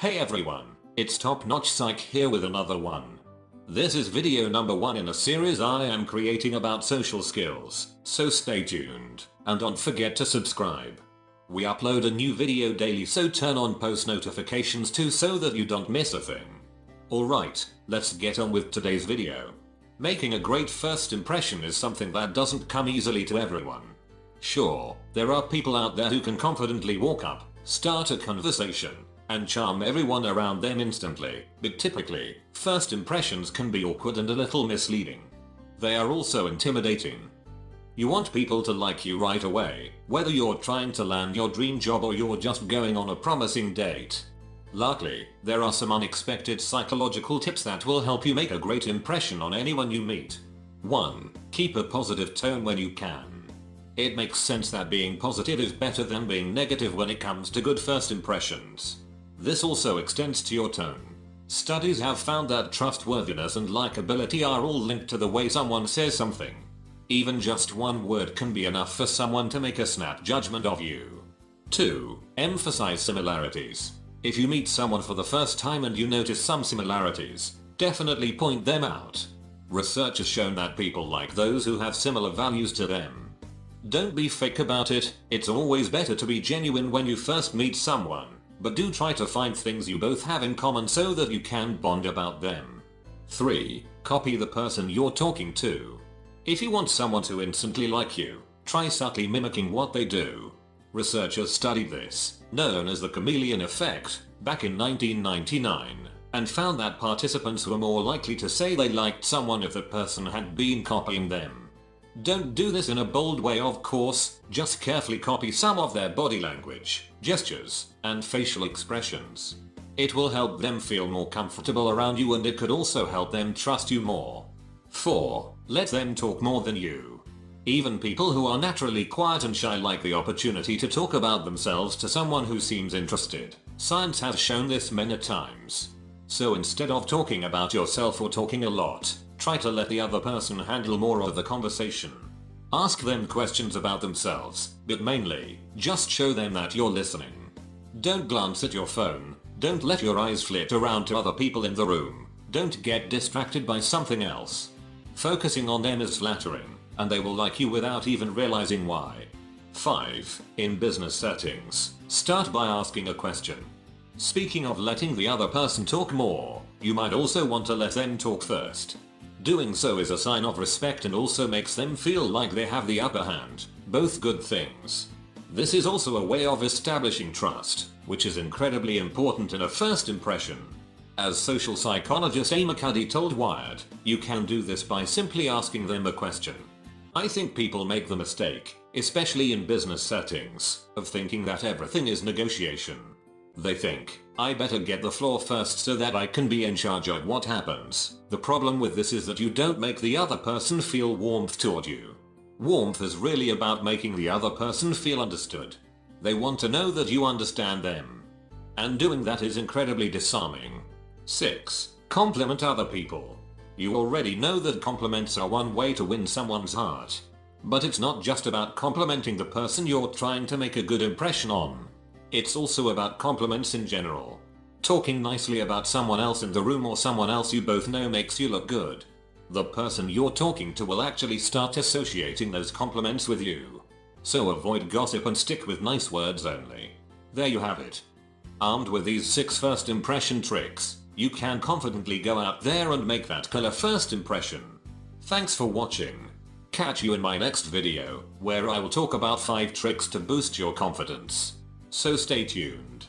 Hey everyone, it's Top Notch Psych here with another one. This is video number 1 in a series I am creating about social skills, so stay tuned, and don't forget to subscribe. We upload a new video daily, so turn on post notifications too so that you don't miss a thing. Alright, let's get on with today's video. Making a great first impression is something that doesn't come easily to everyone. Sure, there are people out there who can confidently walk up, start a conversation, and charm everyone around them instantly, but typically, first impressions can be awkward and a little misleading. They are also intimidating. You want people to like you right away, whether you're trying to land your dream job or you're just going on a promising date. Luckily, there are some unexpected psychological tips that will help you make a great impression on anyone you meet. 1. Keep a positive tone when you can. It makes sense that being positive is better than being negative when it comes to good first impressions. This also extends to your tone. Studies have found that trustworthiness and likability are all linked to the way someone says something. Even just one word can be enough for someone to make a snap judgment of you. 2. Emphasize similarities. If you meet someone for the first time and you notice some similarities, definitely point them out. Research has shown that people like those who have similar values to them. Don't be fake about it, it's always better to be genuine when you first meet someone, but do try to find things you both have in common so that you can bond about them. 3. Copy the person you're talking to. If you want someone to instantly like you, try subtly mimicking what they do. Researchers studied this, known as the chameleon effect, back in 1999, and found that participants were more likely to say they liked someone if the person had been copying them. Don't do this in a bold way, of course, just carefully copy some of their body language, gestures, and facial expressions. It will help them feel more comfortable around you, and it could also help them trust you more. 4. Let them talk more than you. Even people who are naturally quiet and shy like the opportunity to talk about themselves to someone who seems interested. Science has shown this many times. So instead of talking about yourself or talking a lot, try to let the other person handle more of the conversation. Ask them questions about themselves, but mainly, just show them that you're listening. Don't glance at your phone, don't let your eyes flit around to other people in the room, don't get distracted by something else. Focusing on them is flattering, and they will like you without even realizing why. 5. In business settings, start by asking a question. Speaking of letting the other person talk more, you might also want to let them talk first. Doing so is a sign of respect and also makes them feel like they have the upper hand, both good things. This is also a way of establishing trust, which is incredibly important in a first impression. As social psychologist Amy Cuddy told Wired, you can do this by simply asking them a question. I think people make the mistake, especially in business settings, of thinking that everything is negotiation. They think, I better get the floor first so that I can be in charge of what happens. The problem with this is that you don't make the other person feel warmth toward you. Warmth is really about making the other person feel understood. They want to know that you understand them. And doing that is incredibly disarming. 6. Compliment other people. You already know that compliments are one way to win someone's heart. But it's not just about complimenting the person you're trying to make a good impression on. It's also about compliments in general. Talking nicely about someone else in the room or someone else you both know makes you look good. The person you're talking to will actually start associating those compliments with you. So avoid gossip and stick with nice words only. There you have it. Armed with these 6 first impression tricks, you can confidently go out there and make that killer first impression. Thanks for watching. Catch you in my next video, where I will talk about 5 tricks to boost your confidence. So stay tuned.